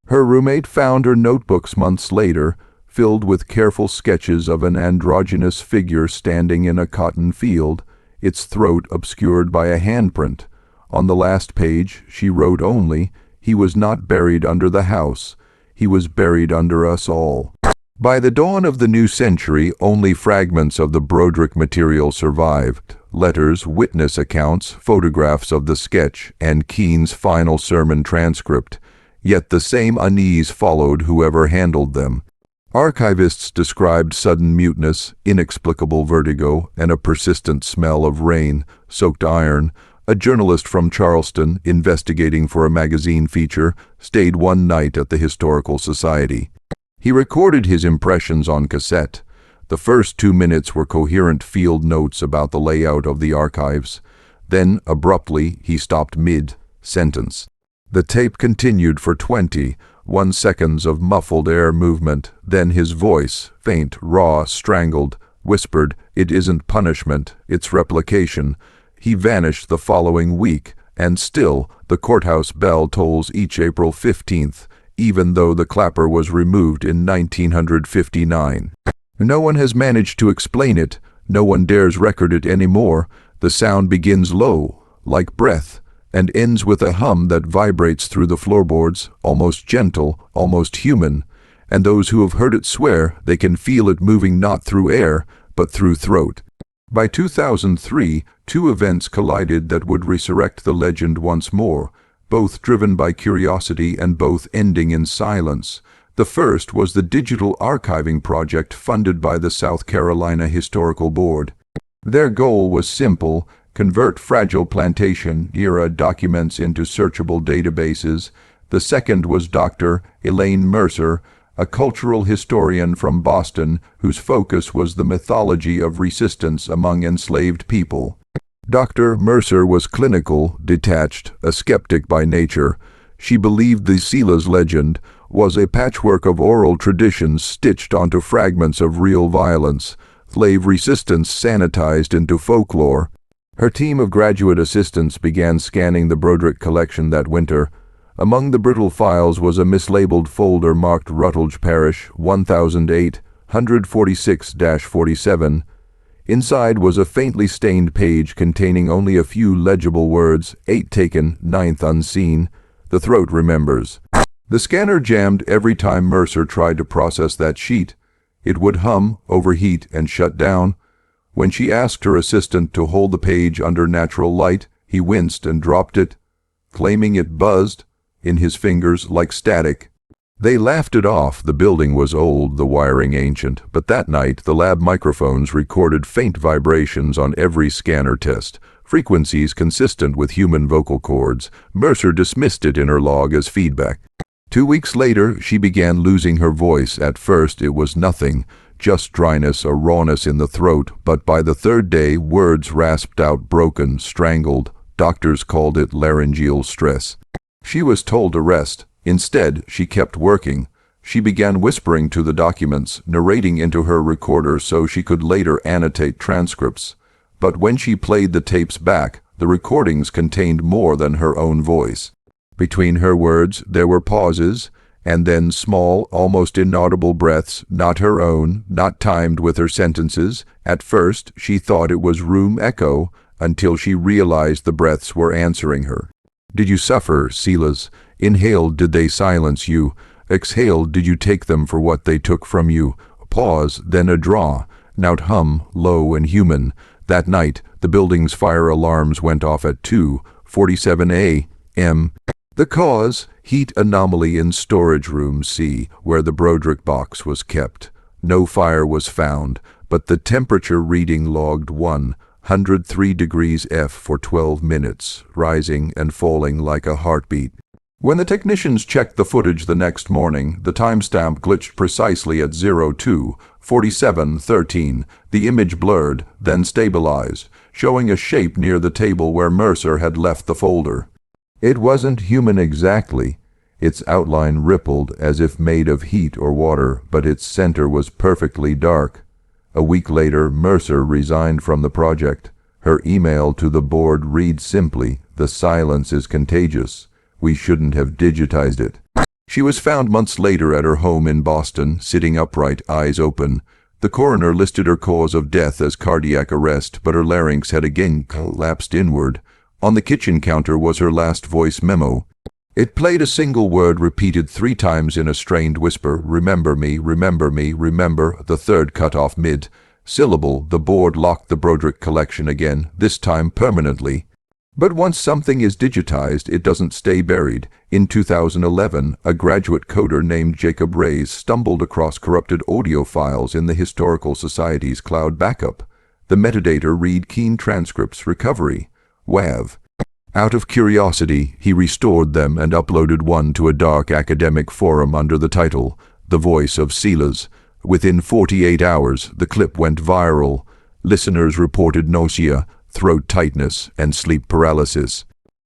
Her roommate found her notebooks months later, filled with careful sketches of an androgynous figure standing in a cotton field, its throat obscured by a handprint. On the last page, she wrote only, "He was not buried under the house. He was buried under us all." By the dawn of the new century, only fragments of the Broderick material survived: letters, witness accounts, photographs of the sketch, and Keen's final sermon transcript. Yet the same unease followed whoever handled them. Archivists described sudden muteness, inexplicable vertigo, and a persistent smell of rain-soaked iron. a journalist from Charleston investigating for a magazine feature, stayed one night at the Historical Society. He recorded his impressions on cassette. The first 2 minutes were coherent field notes about the layout of the archives. Then, abruptly, he stopped mid-sentence. The tape continued for 21 seconds of muffled air movement. Then his voice, faint, raw, strangled, whispered, "It isn't punishment, it's replication." He vanished the following week, and still the courthouse bell tolls each April 15th, even though the clapper was removed in 1959. No one has managed to explain it. No one dares record it anymore. The sound begins low, like breath, and ends with a hum that vibrates through the floorboards, almost gentle, almost human. And those who have heard it swear they can feel it moving not through air, but through throat. By 2003, 2 events collided that would resurrect the legend once more, both driven by curiosity and both ending in silence. The first was the digital archiving project funded by the South Carolina Historical Board. Their goal was simple: convert fragile plantation-era documents into searchable databases. The second was Dr. Elaine Mercer, a cultural historian from Boston whose focus was the mythology of resistance among enslaved people. Dr. Mercer was clinical, detached, a skeptic by nature. She believed the Silas legend was a patchwork of oral traditions stitched onto fragments of real violence, slave resistance sanitized into folklore. Her team of graduate assistants began scanning the Broderick collection that winter. Among the brittle files was a mislabeled folder marked Rutledge Parish 1846-47. Inside was a faintly stained page containing only a few legible words: 8 taken, 9th unseen. The throat remembers. The scanner jammed every time Mercer tried to process that sheet. It would hum, overheat, and shut down. When she asked her assistant to hold the page under natural light, he winced and dropped it, claiming it buzzed in his fingers like static. They laughed it off. The building was old, the wiring ancient, but that night the lab microphones recorded faint vibrations on every scanner test, frequencies consistent with human vocal cords. Mercer dismissed it in her log as feedback. 2 weeks later, she began losing her voice. At first it was nothing, just dryness, a rawness in the throat, but by the 3rd day, words rasped out broken, strangled. Doctors called it laryngeal stress. She was told to rest. Instead, she kept working. She began whispering to the documents, narrating into her recorder so she could later annotate transcripts. But when she played the tapes back, the recordings contained more than her own voice. Between her words, there were pauses, and then small, almost inaudible breaths, not her own, not timed with her sentences. At first, she thought it was room echo, until she realized the breaths were answering her. Did you suffer, Silas? Inhaled, did they silence you? Exhaled, did you take them for what they took from you? Pause, then a draw. Now hum, low and human. That night, the building's fire alarms went off at 2:47 a.m. The cause? Heat anomaly in storage room C, where the Broderick box was kept. No fire was found, but the temperature reading logged 103 degrees F for 12 minutes, rising and falling like a heartbeat. When the technicians checked the footage the next morning, the timestamp glitched precisely at 02:47:13. The image blurred, then stabilized, showing a shape near the table where Mercer had left the folder. It wasn't human exactly. Its outline rippled as if made of heat or water, but its center was perfectly dark. A week later, Mercer resigned from the project. Her email to the board read simply, "The silence is contagious. We shouldn't have digitized it." She was found months later at her home in Boston, sitting upright, eyes open. The coroner listed her cause of death as cardiac arrest, but her larynx had again collapsed inward. On the kitchen counter was her last voice memo. It played a single word repeated 3 times in a strained whisper: "Remember me, remember me, remember," the third cut off mid-syllable. The board locked the Broderick collection again, this time permanently. But once something is digitized, it doesn't stay buried. In 2011, a graduate coder named Jacob Reyes stumbled across corrupted audio files in the Historical Society's cloud backup. The metadata read Keen Transcripts Recovery, WAV. Out of curiosity, he restored them and uploaded one to a dark academic forum under the title, The Voice of Silas. Within 48 hours, the clip went viral. Listeners reported nausea, throat tightness, and sleep paralysis.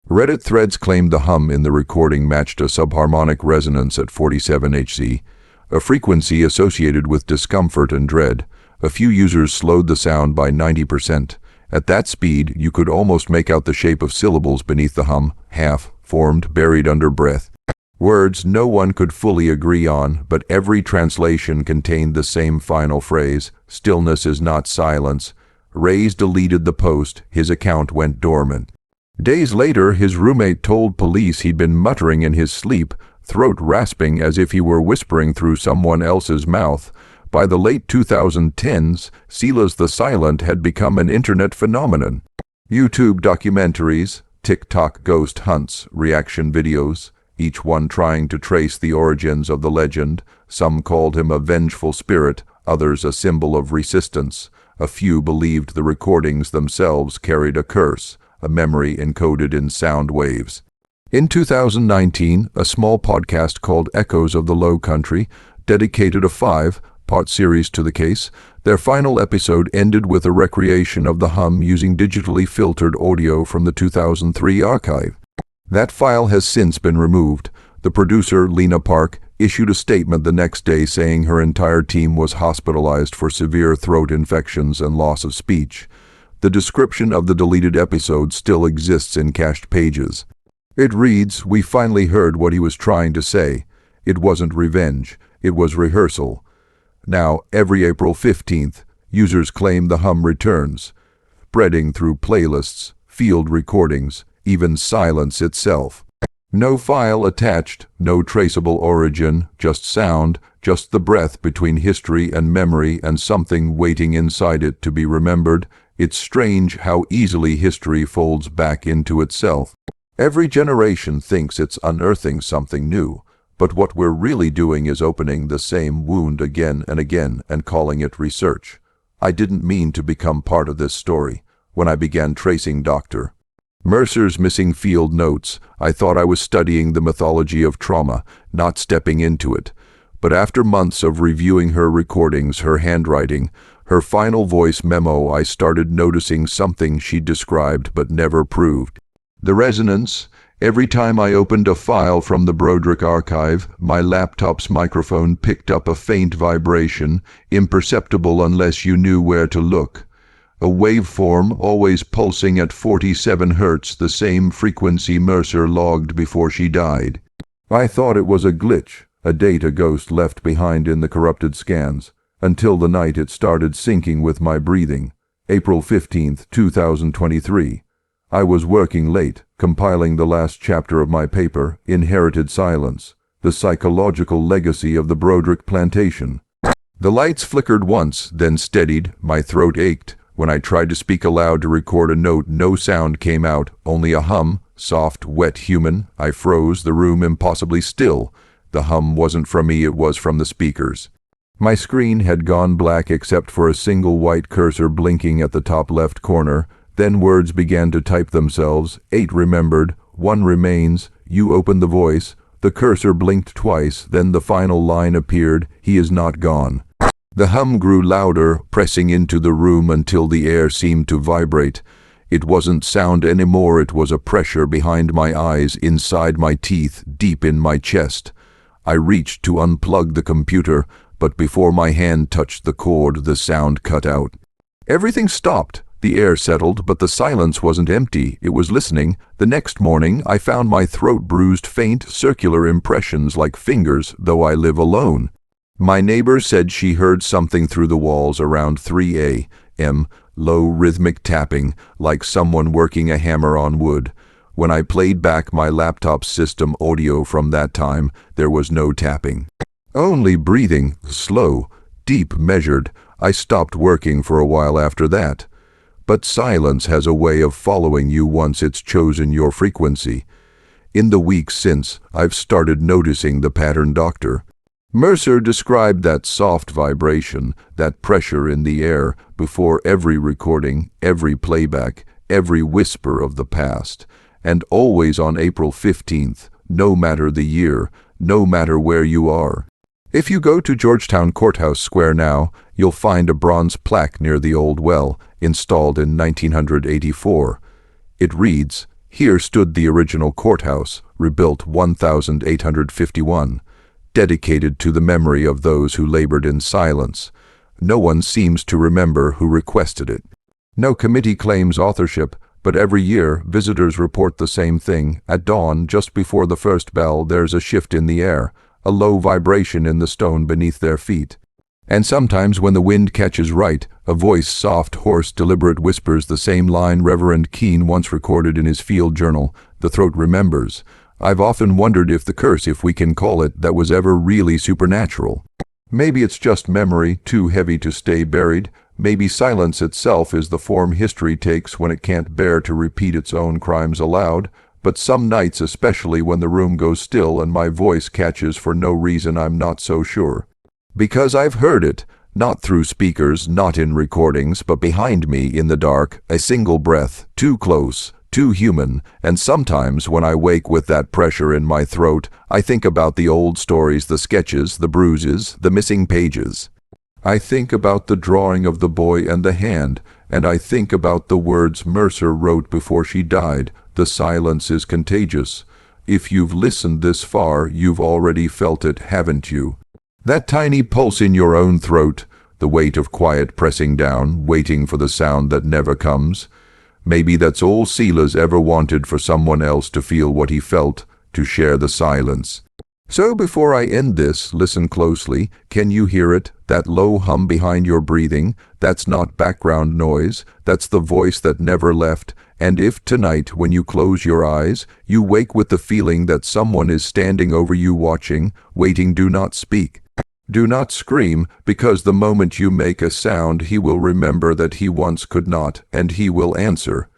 Reddit threads claimed the hum in the recording matched a subharmonic resonance at 47 Hz, a frequency associated with discomfort and dread. A few users slowed the sound by 90%. At that speed, you could almost make out the shape of syllables beneath the hum, half-formed, buried under breath. Words no one could fully agree on, but every translation contained the same final phrase, "Stillness is not silence." Reyes deleted the post. His account went dormant. Days later, his roommate told police he'd been muttering in his sleep, throat rasping as if he were whispering through someone else's mouth. By the late 2010s, Silas the Silent had become an internet phenomenon. YouTube documentaries, TikTok ghost hunts, reaction videos, each one trying to trace the origins of the legend. Some called him a vengeful spirit, others a symbol of resistance. A few believed the recordings themselves carried a curse, a memory encoded in sound waves. In 2019, a small podcast called Echoes of the Low Country dedicated a 5-part series to the case. Their final episode ended with a recreation of the hum using digitally filtered audio from the 2003 archive. That file has since been removed. The producer, Lena Park, issued a statement the next day saying her entire team was hospitalized for severe throat infections and loss of speech. The description of the deleted episode still exists in cached pages. It reads, "We finally heard what he was trying to say. It wasn't revenge. It was rehearsal." Now, every April 15th, users claim the hum returns, spreading through playlists, field recordings, even silence itself. No file attached, no traceable origin, just sound, just the breath between history and memory and something waiting inside it to be remembered. It's strange how easily history folds back into itself. Every generation thinks it's unearthing something new, but what we're really doing is opening the same wound again and again and calling it research. I didn't mean to become part of this story. When I began tracing Dr. Mercer's missing field notes, I thought I was studying the mythology of trauma, not stepping into it. But after months of reviewing her recordings, her handwriting, her final voice memo, I started noticing something she described but never proved. The resonance. Every time I opened a file from the Broderick archive, my laptop's microphone picked up a faint vibration, imperceptible unless you knew where to look. A waveform always pulsing at 47 Hz, the same frequency Mercer logged before she died. I thought it was a glitch, a data ghost left behind in the corrupted scans, until the night it started syncing with my breathing. April 15th, 2023. I was working late, compiling the last chapter of my paper, Inherited Silence, the psychological legacy of the Broderick Plantation. The lights flickered once, then steadied. My throat ached. When I tried to speak aloud to record a note, no sound came out, only a hum, soft, wet, human. I froze, the room impossibly still. The hum wasn't from me, it was from the speakers. My screen had gone black except for a single white cursor blinking at the top left corner. Then words began to type themselves. 8 remembered, 1 remains, you opened the voice. The cursor blinked twice, then the final line appeared, he is not gone. The hum grew louder, pressing into the room until the air seemed to vibrate. It wasn't sound anymore, it was a pressure behind my eyes, inside my teeth, deep in my chest. I reached to unplug the computer, but before my hand touched the cord, the sound cut out. Everything stopped. The air settled, but the silence wasn't empty. It was listening. The next morning, I found my throat bruised, faint, circular impressions like fingers, though I live alone. My neighbor said she heard something through the walls around 3 a.m., low rhythmic tapping, like someone working a hammer on wood. When I played back my laptop's system audio from that time, there was no tapping. Only breathing, slow, deep, measured. I stopped working for a while after that. But silence has a way of following you once it's chosen your frequency. In the weeks since, I've started noticing the pattern, Dr. Mercer described that soft vibration, that pressure in the air, before every recording, every playback, every whisper of the past. and always on April 15th, no matter the year, no matter where you are. If you go to Georgetown Courthouse Square now, you'll find a bronze plaque near the old well, installed in 1984. It reads, "Here stood the original courthouse, rebuilt 1851, dedicated to the memory of those who labored in silence. No one seems to remember who requested it." No committee claims authorship, but every year visitors report the same thing. At dawn, just before the first bell, there's a shift in the air, a low vibration in the stone beneath their feet. And sometimes when the wind catches right, a voice, soft, hoarse, deliberate, whispers the same line Reverend Keene once recorded in his field journal, "The throat remembers." I've often wondered if the curse, if we can call it, that was ever really supernatural. Maybe it's just memory, too heavy to stay buried. Maybe silence itself is the form history takes when it can't bear to repeat its own crimes aloud. But some nights, especially when the room goes still and my voice catches for no reason, I'm not so sure. Because I've heard it, not through speakers, not in recordings, but behind me in the dark, a single breath, too close, too human. And sometimes when I wake with that pressure in my throat, I think about the old stories, the sketches, the bruises, the missing pages. I think about the drawing of the boy and the hand, and I think about the words Mercer wrote before she died. The silence is contagious. If you've listened this far, you've already felt it, haven't you? That tiny pulse in your own throat, the weight of quiet pressing down, waiting for the sound that never comes. Maybe that's all Silas ever wanted, for someone else to feel what he felt, to share the silence. So before I end this, listen closely. Can you hear it? That low hum behind your breathing? That's not background noise. That's the voice that never left. And if tonight, when you close your eyes, you wake with the feeling that someone is standing over you watching, waiting, do not speak. Do not scream, because the moment you make a sound, he will remember that he once could not, and he will answer.